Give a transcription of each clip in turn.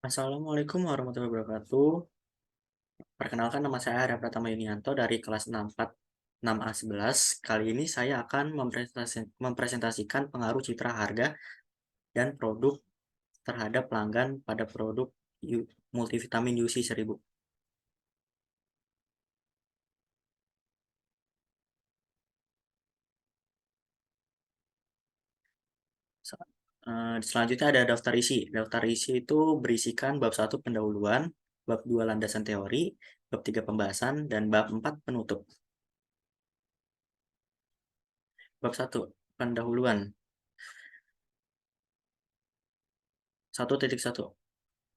Assalamualaikum warahmatullahi wabarakatuh. Perkenalkan nama saya Arya Pratama Yunianto dari kelas 6A11. Kali ini saya akan mempresentasikan pengaruh citra harga dan produk terhadap pelanggan pada produk multivitamin UC 1000. Selanjutnya ada daftar isi. Daftar isi itu berisikan bab 1 pendahuluan, bab 2 landasan teori, bab 3 pembahasan, dan bab 4 penutup. Bab 1 pendahuluan. 1.1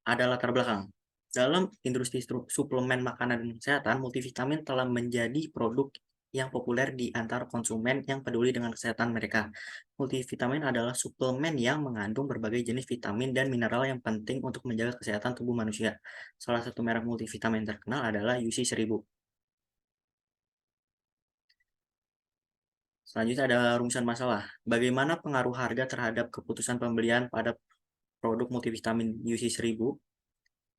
ada latar belakang. Dalam industri suplemen makanan dan kesehatan, multivitamin telah menjadi produk yang populer di antara konsumen yang peduli dengan kesehatan mereka. Multivitamin adalah suplemen yang mengandung berbagai jenis vitamin dan mineral yang penting untuk menjaga kesehatan tubuh manusia. Salah satu merek multivitamin terkenal adalah UC 1000. Selanjutnya ada rumusan masalah. Bagaimana pengaruh harga terhadap keputusan pembelian pada produk multivitamin UC 1000?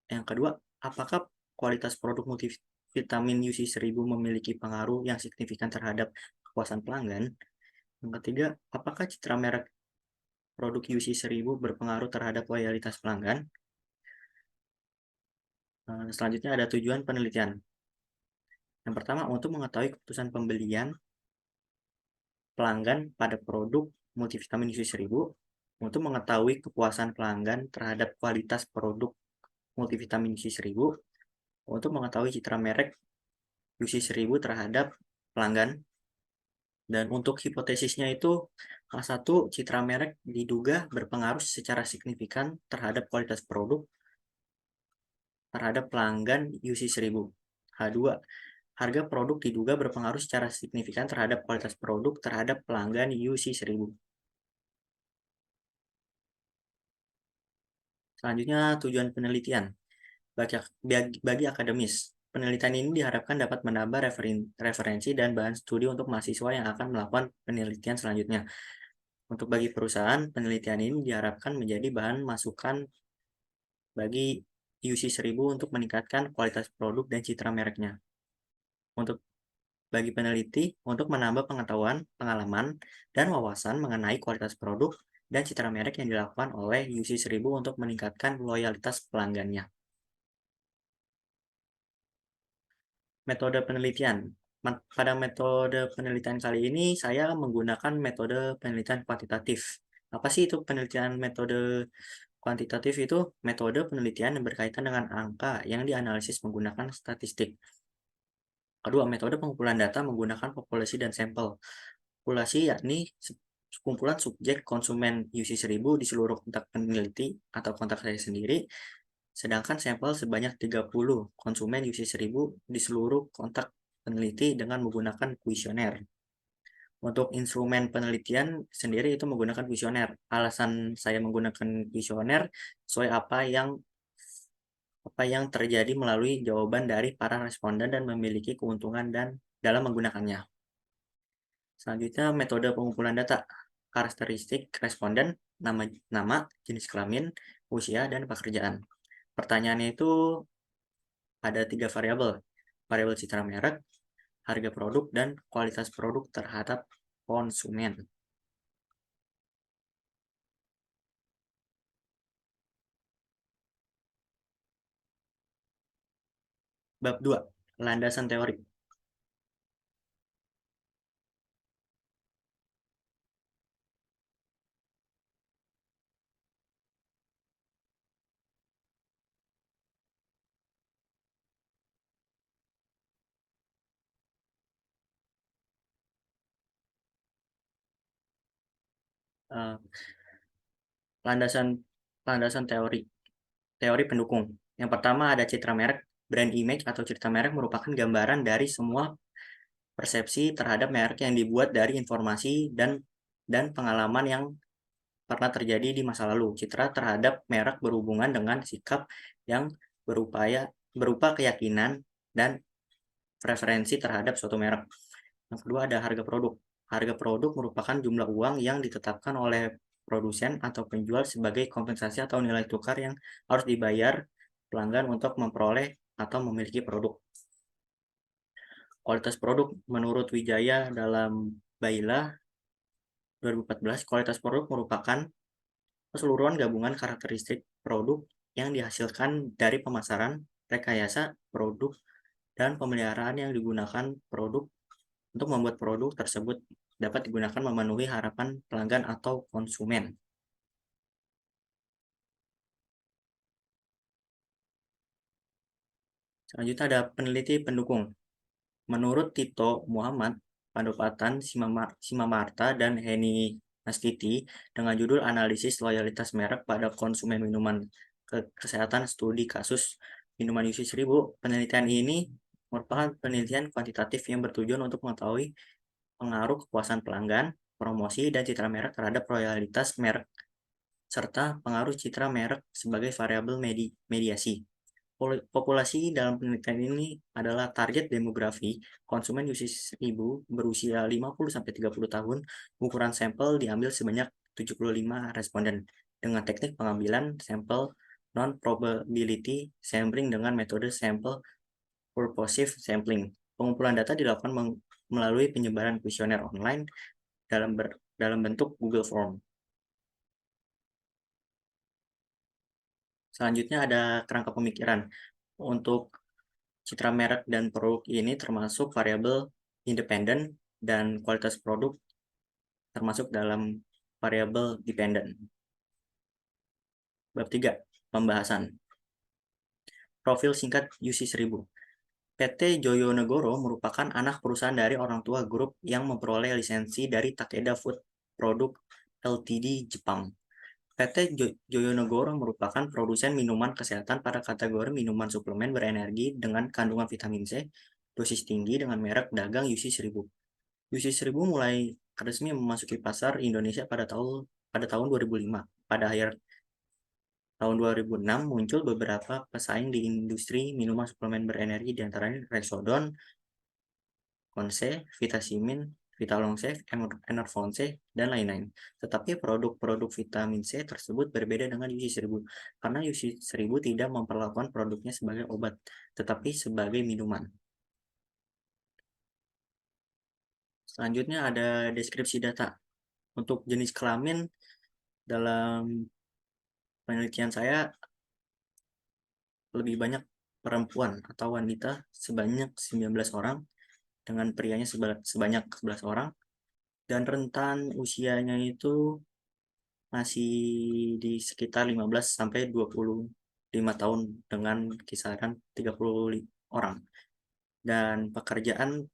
Yang kedua, apakah kualitas produk multivitamin UC 1000 memiliki pengaruh yang signifikan terhadap kepuasan pelanggan? Yang ketiga, apakah citra merek produk UC 1000 berpengaruh terhadap loyalitas pelanggan? Selanjutnya ada tujuan penelitian. Yang pertama, untuk mengetahui keputusan pembelian pelanggan pada produk multivitamin UC 1000, untuk mengetahui kepuasan pelanggan terhadap kualitas produk multivitamin UC 1000, untuk mengetahui citra merek UC 1000 terhadap pelanggan. Dan untuk hipotesisnya itu, salah satu citra merek diduga berpengaruh secara signifikan terhadap kualitas produk terhadap pelanggan UC 1000. H2, harga produk diduga berpengaruh secara signifikan terhadap kualitas produk terhadap pelanggan UC 1000. Selanjutnya, tujuan penelitian. Bagi akademis, penelitian ini diharapkan dapat menambah referensi dan bahan studi untuk mahasiswa yang akan melakukan penelitian selanjutnya. Untuk bagi perusahaan, penelitian ini diharapkan menjadi bahan masukan bagi UC 1000 untuk meningkatkan kualitas produk dan citra mereknya. Untuk bagi peneliti, untuk menambah pengetahuan, pengalaman, dan wawasan mengenai kualitas produk dan citra merek yang dilakukan oleh UC 1000 untuk meningkatkan loyalitas pelanggannya. Metode penelitian. Pada metode penelitian kali ini, saya menggunakan metode penelitian kuantitatif. Apa sih itu penelitian metode kuantitatif? Itu metode penelitian yang berkaitan dengan angka yang dianalisis menggunakan statistik. Kedua, metode pengumpulan data menggunakan populasi dan sampel. Populasi yakni kumpulan subjek konsumen UC 1000 di seluruh kontak peneliti atau kontak saya sendiri, sedangkan sampel sebanyak 30 konsumen UC 1000 di seluruh kontak peneliti dengan menggunakan kuesioner. Untuk instrumen penelitian sendiri itu menggunakan kuesioner. Alasan saya menggunakan kuesioner sesuai apa yang terjadi melalui jawaban dari para responden dan memiliki keuntungan dan dalam menggunakannya. Selanjutnya metode pengumpulan data. Karakteristik responden, nama, jenis kelamin, usia, dan pekerjaan. Pertanyaannya itu ada 3 variabel. Variabel citra merek, harga produk, dan kualitas produk terhadap konsumen. Bab 2, landasan teori. Eh, landasan landasan teori teori pendukung. Yang pertama ada citra merek. Brand image atau citra merek merupakan gambaran dari semua persepsi terhadap merek yang dibuat dari informasi dan pengalaman yang pernah terjadi di masa lalu. Citra terhadap merek berhubungan dengan sikap yang berupa keyakinan dan preferensi terhadap suatu merek. Yang kedua ada harga produk. Harga produk merupakan jumlah uang yang ditetapkan oleh produsen atau penjual sebagai kompensasi atau nilai tukar yang harus dibayar pelanggan untuk memperoleh atau memiliki produk. Kualitas produk menurut Wijaya dalam Baila 2014, kualitas produk merupakan keseluruhan gabungan karakteristik produk yang dihasilkan dari pemasaran, rekayasa produk, dan pemeliharaan yang digunakan produk untuk membuat produk tersebut dapat digunakan memenuhi harapan pelanggan atau konsumen. Selanjutnya ada peneliti pendukung. Menurut Tito Muhammad, Pandopatan Simamarta dan Heni Nastiti dengan judul Analisis Loyalitas Merek pada Konsumen Minuman Kesehatan Studi Kasus Minuman UC 1000, penelitian ini merupakan penelitian kuantitatif yang bertujuan untuk mengetahui pengaruh kepuasan pelanggan, promosi, dan citra merek terhadap loyalitas merek, serta pengaruh citra merek sebagai variabel mediasi. Populasi dalam penelitian ini adalah target demografi konsumen UC 1000 berusia 50-30 tahun. Ukuran sampel diambil sebanyak 75 responden dengan teknik pengambilan sampel non-probability sampling dengan metode sample purposive sampling. Pengumpulan data dilakukan melalui penyebaran kuesioner online dalam bentuk Google Form. Selanjutnya ada kerangka pemikiran. Untuk citra merek dan produk ini termasuk variabel independen dan kualitas produk termasuk dalam variabel dependen. Bab 3, pembahasan. Profil singkat UC 1000. PT Joyonegoro merupakan anak perusahaan dari orang tua grup yang memperoleh lisensi dari Takeda Food Product Ltd Jepang. PT Joyonegoro merupakan produsen minuman kesehatan pada kategori minuman suplemen berenergi dengan kandungan vitamin C, dosis tinggi dengan merek dagang UC 1000. UC 1000 mulai resmi memasuki pasar Indonesia pada tahun 2005. Pada akhir tahun 2006 muncul beberapa pesaing di industri minuman suplemen berenergi, diantaranya Rexodon, Konse, Vitasimin, Vitalongse, Enervonse, dan lain-lain. Tetapi produk-produk vitamin C tersebut berbeda dengan UC 1000 karena UC 1000 tidak memperlakukan produknya sebagai obat, tetapi sebagai minuman. Selanjutnya ada deskripsi data. Untuk jenis kelamin dalam penelitian saya lebih banyak perempuan atau wanita sebanyak 19 orang dengan prianya sebanyak 11 orang, dan rentan usianya itu masih di sekitar 15 sampai 25 tahun dengan kisaran 30 orang. Dan pekerjaan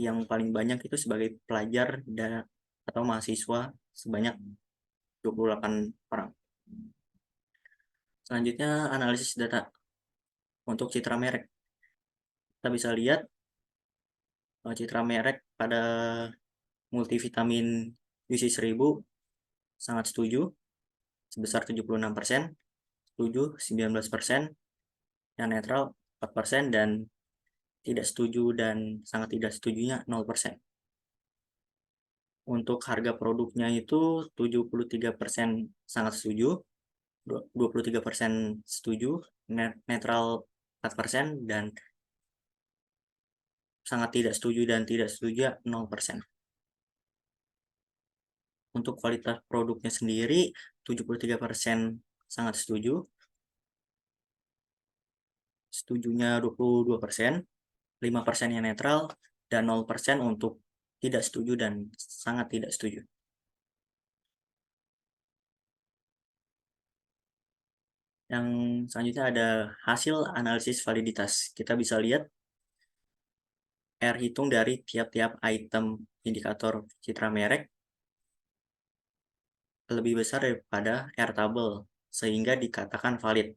yang paling banyak itu sebagai pelajar atau mahasiswa sebanyak 28 orang. Selanjutnya analisis data untuk citra merek. Kita bisa lihat citra merek pada multivitamin UC 1000 sangat setuju sebesar 76%, setuju 19%, yang netral 4%, dan tidak setuju dan sangat tidak setujunya 0%. Untuk harga produknya itu 73% sangat setuju, 23% setuju, netral 4%, dan sangat tidak setuju dan tidak setuju 0%. Untuk kualitas produknya sendiri 73% sangat setuju, setujunya 22%, 5% yang netral, dan 0% untuk tidak setuju dan sangat tidak setuju. Yang selanjutnya ada hasil analisis validitas. Kita bisa lihat R hitung dari tiap-tiap item indikator citra merek lebih besar daripada R tabel, sehingga dikatakan valid.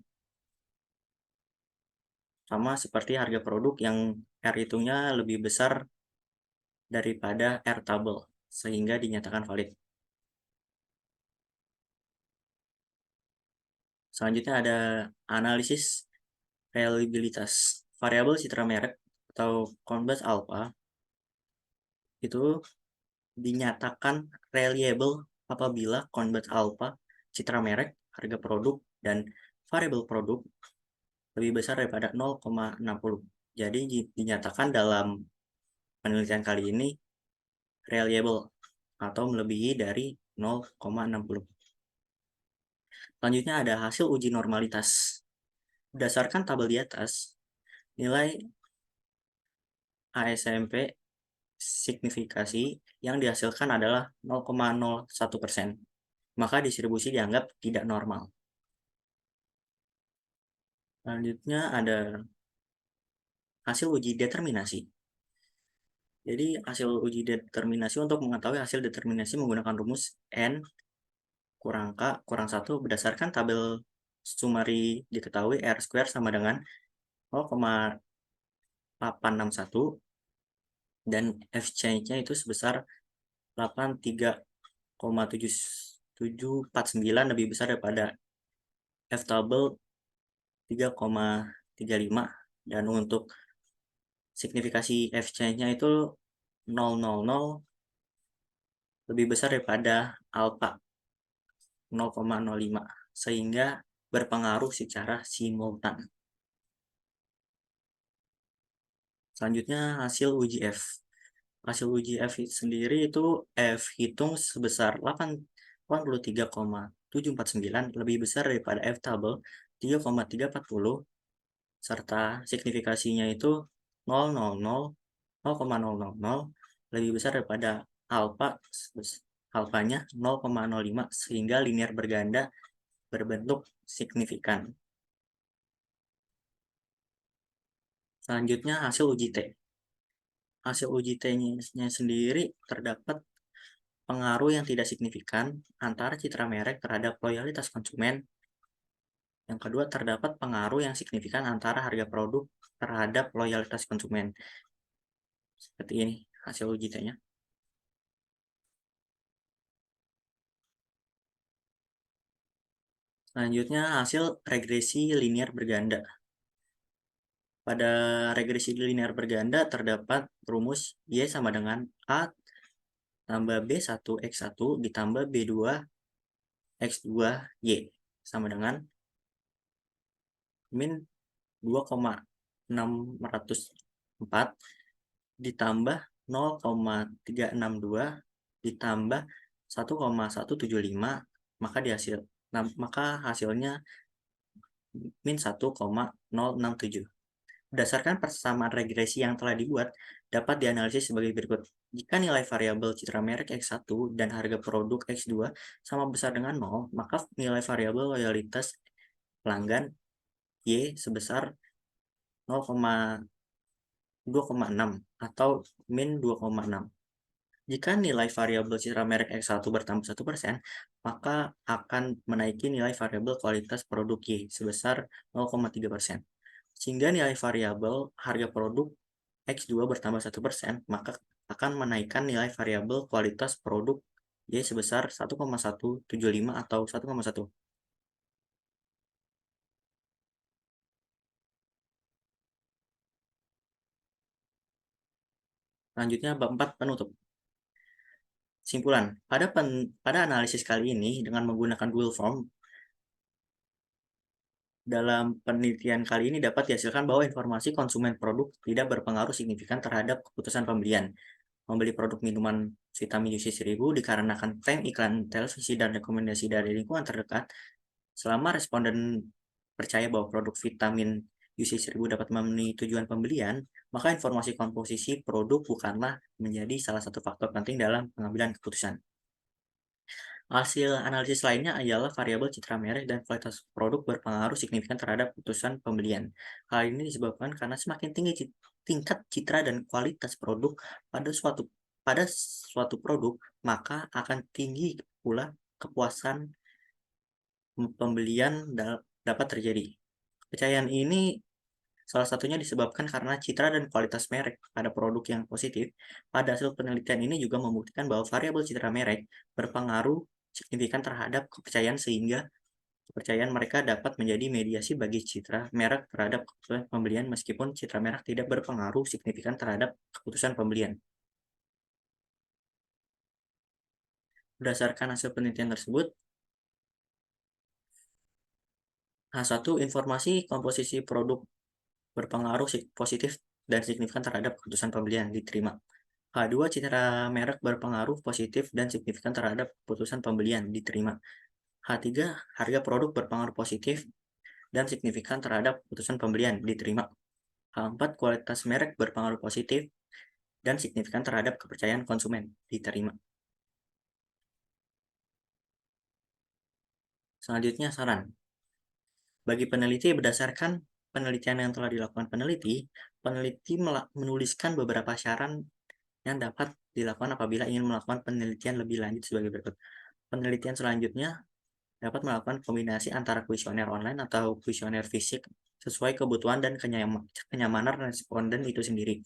Sama seperti harga produk yang R hitungnya lebih besar daripada R tabel, sehingga dinyatakan valid. Selanjutnya ada analisis reliabilitas. Variabel citra merek atau Coinbase Alpha itu dinyatakan reliable apabila convert alpha, citra merek, harga produk, dan variabel produk lebih besar daripada 0,60. Jadi dinyatakan dalam penelitian kali ini reliable atau melebihi dari 0,60. Selanjutnya ada hasil uji normalitas. Berdasarkan tabel di atas, nilai ASMP signifikasi yang dihasilkan adalah 0,01%. Maka distribusi dianggap tidak normal. Selanjutnya ada hasil uji determinasi. Jadi hasil uji determinasi untuk mengetahui hasil determinasi menggunakan rumus N kurang K kurang 1 berdasarkan tabel summary diketahui R square sama dengan 0,861 dan F change-nya itu sebesar 83,7749 lebih besar daripada F tabel 3,35 dan untuk signifikasi F change-nya itu 0,00 lebih besar daripada alpha 0,05 sehingga berpengaruh secara simultan. Selanjutnya hasil uji F. Hasil uji F sendiri itu F hitung sebesar 83,749 lebih besar daripada F tabel 3,340 serta signifikasinya itu 0,000 lebih besar daripada alpha alfanya 0,05 sehingga linear berganda berbentuk signifikan. Selanjutnya hasil uji T. Hasil uji T-nya sendiri terdapat pengaruh yang tidak signifikan antara citra merek terhadap loyalitas konsumen. Yang kedua, terdapat pengaruh yang signifikan antara harga produk terhadap loyalitas konsumen. Seperti ini hasil uji T-nya. Selanjutnya hasil regresi linear berganda. Pada regresi linear berganda terdapat rumus Y sama dengan A tambah B1 X1 ditambah B2 X2 Y sama dengan min 2,604 ditambah 0,362 ditambah 1,175 maka hasilnya min 1,067. Berdasarkan persamaan regresi yang telah dibuat, dapat dianalisis sebagai berikut. Jika nilai variabel citra merek X1 dan harga produk X2 sama besar dengan 0, maka nilai variabel loyalitas pelanggan Y sebesar 0,2,6 atau min 2,6. Jika nilai variabel citra merek X1 bertambah 1%, maka akan menaiki nilai variabel kualitas produk Y sebesar 0,3%. Sehingga nilai variabel harga produk X2 bertambah 1%, maka akan menaikkan nilai variabel kualitas produk Y sebesar 1,175 atau 1,1. Selanjutnya bab 4 penutup. Simpulan, pada analisis kali ini dengan menggunakan Google Form, dalam penelitian kali ini dapat dihasilkan bahwa informasi konsumen produk tidak berpengaruh signifikan terhadap keputusan pembelian. Membeli produk minuman vitamin UC 1000 dikarenakan klaim iklan televisi dan rekomendasi dari lingkungan terdekat. Selama responden percaya bahwa produk vitamin UC 1000 dapat memenuhi tujuan pembelian, maka informasi komposisi produk bukanlah menjadi salah satu faktor penting dalam pengambilan keputusan. Hasil analisis lainnya adalah variabel citra merek dan kualitas produk berpengaruh signifikan terhadap keputusan pembelian. Hal ini disebabkan karena semakin tinggi tingkat citra dan kualitas produk pada suatu produk, maka akan tinggi pula kepuasan pembelian dapat terjadi. Kepercayaan ini salah satunya disebabkan karena citra dan kualitas merek pada produk yang positif. Pada hasil penelitian ini juga membuktikan bahwa variabel citra merek berpengaruh signifikan terhadap kepercayaan sehingga kepercayaan mereka dapat menjadi mediasi bagi citra merek terhadap keputusan pembelian meskipun citra merek tidak berpengaruh signifikan terhadap keputusan pembelian. Berdasarkan hasil penelitian tersebut, H1 informasi komposisi produk berpengaruh positif dan signifikan terhadap keputusan pembelian diterima. H2 citra merek berpengaruh positif dan signifikan terhadap keputusan pembelian diterima. H3 harga produk berpengaruh positif dan signifikan terhadap keputusan pembelian diterima. H4 kualitas merek berpengaruh positif dan signifikan terhadap kepercayaan konsumen diterima. Selanjutnya saran. Bagi peneliti berdasarkan penelitian yang telah dilakukan peneliti menuliskan beberapa saran yang dapat dilakukan apabila ingin melakukan penelitian lebih lanjut sebagai berikut. Penelitian selanjutnya dapat melakukan kombinasi antara kuesioner online atau kuesioner fisik sesuai kebutuhan dan kenyamanan responden itu sendiri.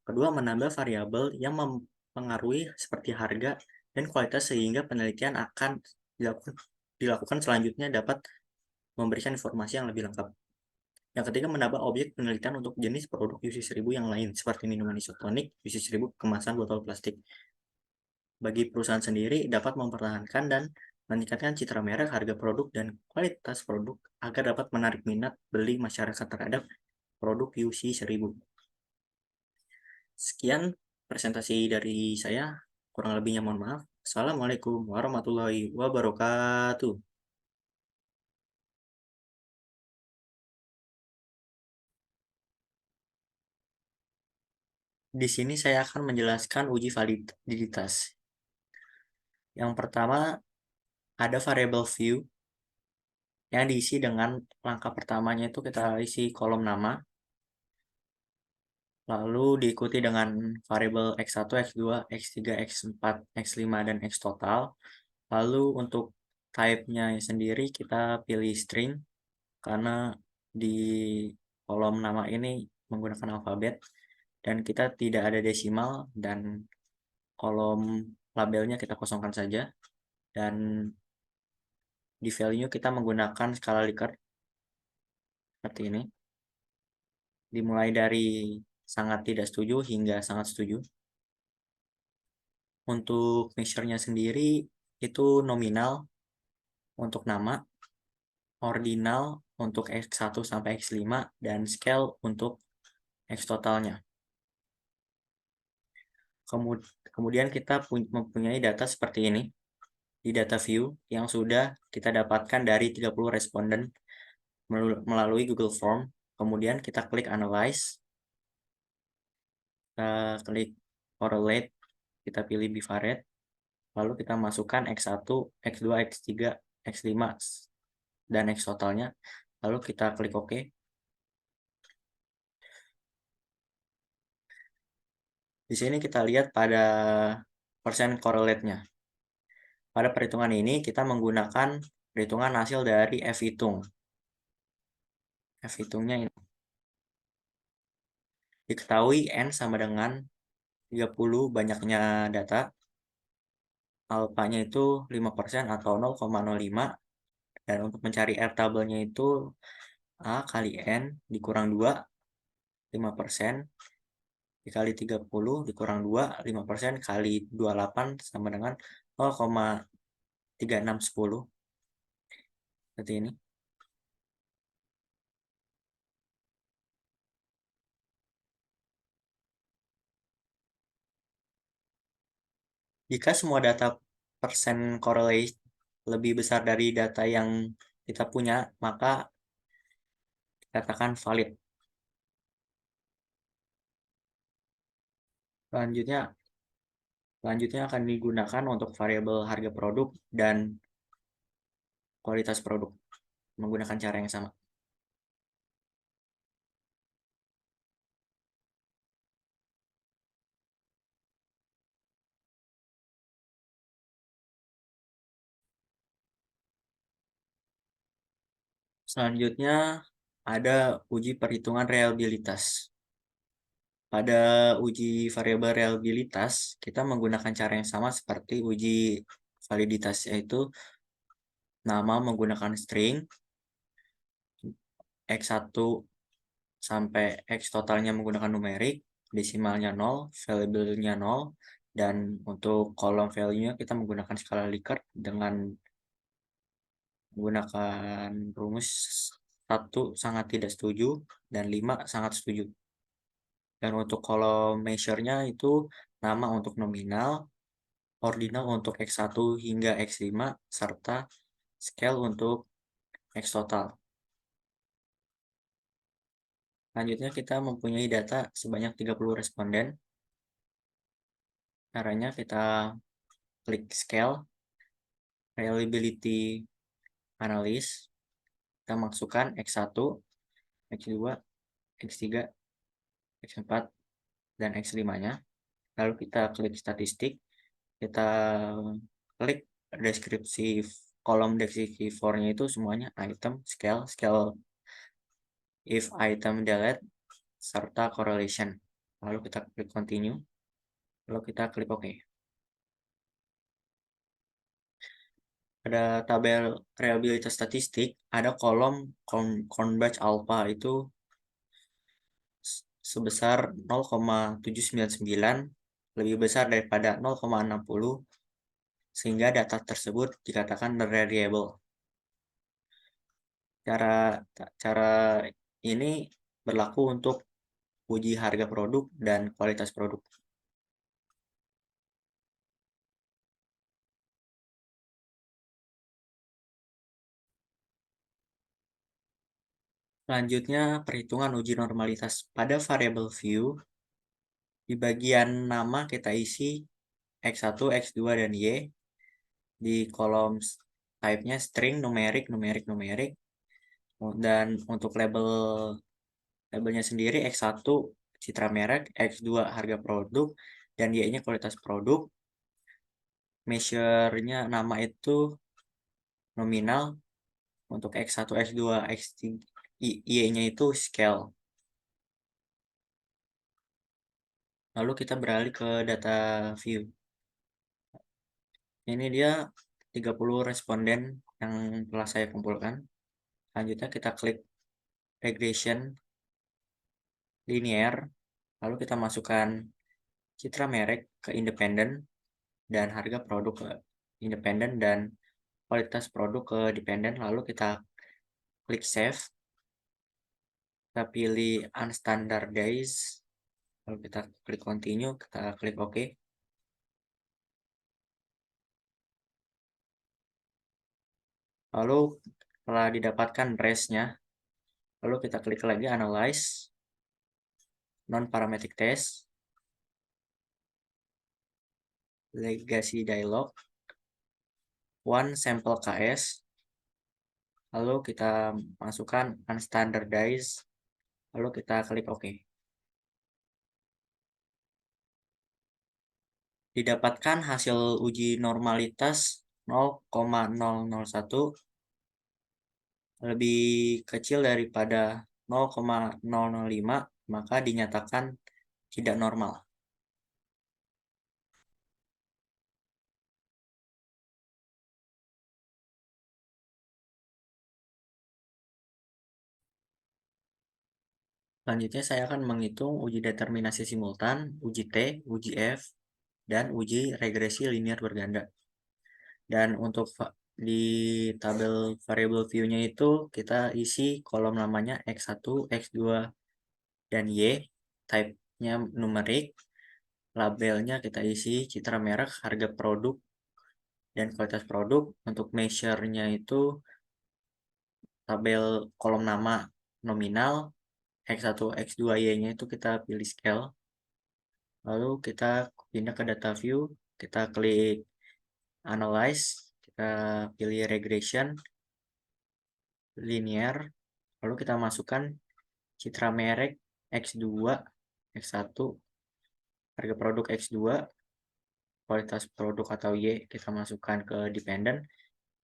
Kedua, menambah variabel yang mempengaruhi seperti harga dan kualitas sehingga penelitian akan dilakukan selanjutnya dapat memberikan informasi yang lebih lengkap. Yang ketiga, menambah objek penelitian untuk jenis produk UC1000 yang lain seperti minuman isotonik, UC1000 kemasan botol plastik. Bagi perusahaan sendiri dapat mempertahankan dan meningkatkan citra merek, harga produk, dan kualitas produk agar dapat menarik minat beli masyarakat terhadap produk UC1000. Sekian presentasi dari saya, kurang lebihnya mohon maaf. Assalamualaikum warahmatullahi wabarakatuh. Di sini saya akan menjelaskan uji validitas. Yang pertama, ada variable view yang diisi dengan langkah pertamanya itu kita isi kolom nama, lalu diikuti dengan variabel X1, X2, X3, X4, X5, dan X total. Lalu untuk type-nya sendiri kita pilih string, karena di kolom nama ini menggunakan alfabet, dan kita tidak ada desimal, dan kolom labelnya kita kosongkan saja. Dan di value kita menggunakan skala Likert, seperti ini. Dimulai dari sangat tidak setuju hingga sangat setuju. Untuk measure-nya sendiri itu nominal untuk nama, ordinal untuk X1 sampai X5, dan scale untuk X totalnya. Kemudian kita mempunyai data seperti ini di data view yang sudah kita dapatkan dari 30 responden melalui Google Form. Kemudian kita klik Analyze, kita klik Correlate, kita pilih Bivariate, lalu kita masukkan X1, X2, X3, X5, dan X totalnya, lalu kita klik OK. Di sini kita lihat pada persen correlate-nya. Pada perhitungan ini kita menggunakan perhitungan hasil dari F-hitung. F-hitungnya ini. Diketahui N sama dengan 30 banyaknya data. Alpha-nya itu 5% atau 0,05. Dan untuk mencari R tabelnya itu A kali N dikurang 2, 5%. Dikali 30 dikurang 2, 5% kali 28 sama dengan 0,3610. Seperti ini. Jika semua data persen correlate lebih besar dari data yang kita punya, maka katakan valid. Selanjutnya akan digunakan untuk variabel harga produk dan kualitas produk menggunakan cara yang sama. Selanjutnya ada uji perhitungan reliabilitas. Pada uji variabel reliabilitas, kita menggunakan cara yang sama seperti uji validitas, yaitu nama menggunakan string, X1 sampai X totalnya menggunakan numerik, desimalnya 0, variabelnya 0, Dan untuk kolom value-nya kita menggunakan skala Likert dengan menggunakan rumus 1 sangat tidak setuju dan 5 sangat setuju. Dan untuk kolom measure-nya itu nama untuk nominal, ordinal untuk X1 hingga X5, serta scale untuk X total. Selanjutnya kita mempunyai data sebanyak 30 responden. Caranya kita klik scale, reliability analysis, kita masukkan X1, X2, X3, X4, dan X5-nya. Lalu kita klik statistik, kita klik deskripsi kolom deskripsi for-nya itu semuanya item, scale, if item delete, serta correlation. Lalu kita klik continue, lalu kita klik OK. Pada tabel reliabilitas statistik, ada kolom converge alpha itu sebesar 0,799, lebih besar daripada 0,60, sehingga data tersebut dikatakan reliable. Cara ini berlaku untuk uji harga produk dan kualitas produk. Selanjutnya, perhitungan uji normalitas pada variable view. Di bagian nama kita isi X1, X2, dan Y. Di kolom type-nya string, numerik. Dan untuk labelnya sendiri X1 citra merek, X2 harga produk, dan Y-nya kualitas produk. Measure-nya nama itu nominal, untuk X1, X2, X3, Y-nya itu scale. Lalu kita beralih ke data view. Ini dia 30 responden yang telah saya kumpulkan. Selanjutnya kita klik regression linear, lalu kita masukkan citra merek ke independen dan harga produk ke independen dan kualitas produk ke dependen, lalu kita klik save, kita pilih unstandardized, lalu kita klik continue, kita klik OK. Lalu setelah didapatkan race-nya, lalu kita klik lagi analyze, non-parametric test, legacy dialog, one sample KS, lalu kita masukkan unstandardized, lalu kita klik OK. Didapatkan hasil uji normalitas 0,001, lebih kecil daripada 0,005, maka dinyatakan tidak normal. Selanjutnya saya akan menghitung uji determinasi simultan, uji T, uji F, dan uji regresi linear berganda. Dan untuk di tabel variable view-nya itu kita isi kolom namanya X1, X2, dan Y, type-nya numerik, labelnya kita isi citra merek, harga produk, dan kualitas produk. Untuk measure-nya itu tabel kolom nama nominal, X1, X2, Y-nya itu kita pilih scale. Lalu kita pindah ke data view, kita klik analyze, kita pilih regression linear, lalu kita masukkan citra merek X2, X1, harga produk X2, kualitas produk atau Y kita masukkan ke dependent,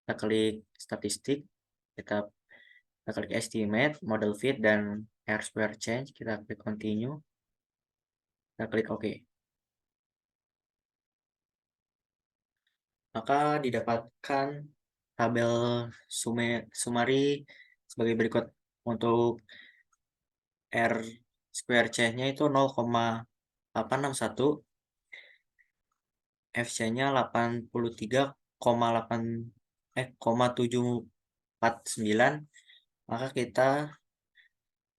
kita klik statistik, kita klik estimate, model fit, dan R square change, kita klik continue, kita klik OK. Maka didapatkan tabel summary sebagai berikut. Untuk R square change-nya itu 0,861, FC-nya 83,749, maka kita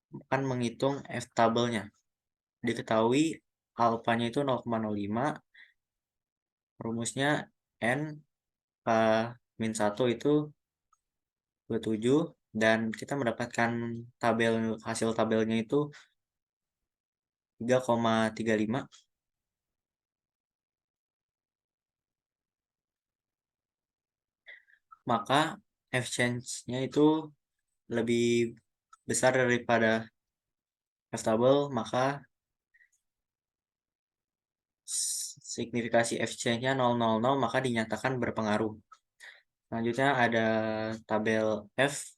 akan menghitung F-tabelnya. Diketahui alfanya itu 0,05, rumusnya N K min 1 itu 27, dan kita mendapatkan hasil tabelnya itu 3,35. Maka F-change-nya itu lebih besar daripada F-tabel, maka signifikasi F-change-nya 0,00, maka dinyatakan berpengaruh. Selanjutnya ada tabel F.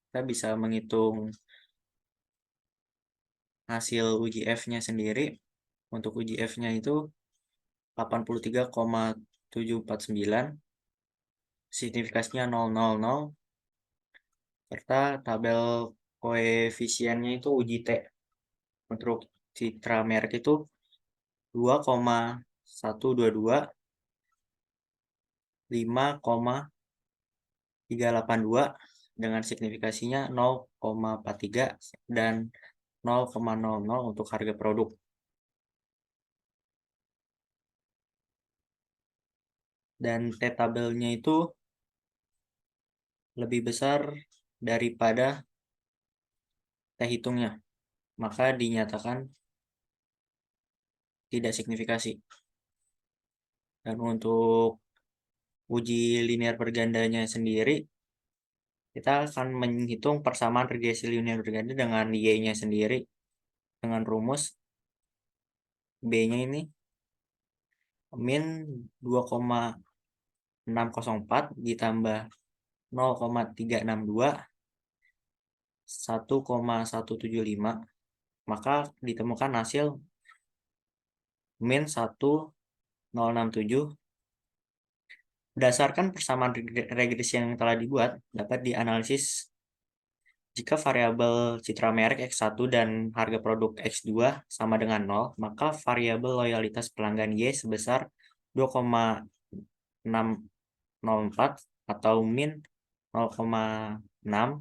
Kita bisa menghitung hasil uji F-nya sendiri. Untuk uji F-nya itu 83,749, signifikasinya 0,00, serta tabel koefisiennya itu uji T. Untuk citra merek itu 2,122, 5,382, dengan signifikasinya 0,43 dan 0,00 untuk harga produk. Dan T-tabelnya itu lebih besar daripada T-hitungnya, maka dinyatakan tidak signifikasi. Dan untuk uji linear bergandanya sendiri, kita akan menghitung persamaan regresi linear berganda dengan Y-nya sendiri dengan rumus B-nya ini min 2,604 ditambah 0,362 1,175, maka ditemukan hasil min 1,067. Berdasarkan persamaan regresi yang telah dibuat, dapat dianalisis jika variabel citra merek X1 dan harga produk X2 sama dengan 0, maka variabel loyalitas pelanggan Y sebesar 2,604 atau min 0,6.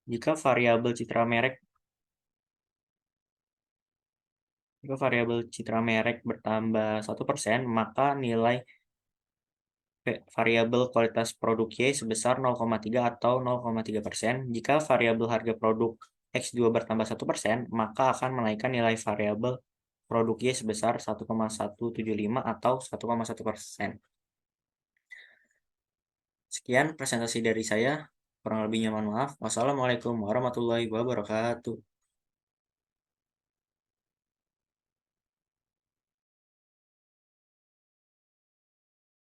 Jika variabel citra merek bertambah 1%, maka nilai variabel kualitas produk Y sebesar 0,3 atau 0,3%. Jika variabel harga produk X2 bertambah 1%, maka akan menaikkan nilai variabel produk Y sebesar 1,175 atau 1,1%. Sekian presentasi dari saya. Kurang lebihnya mohon maaf. Wassalamualaikum warahmatullahi wabarakatuh.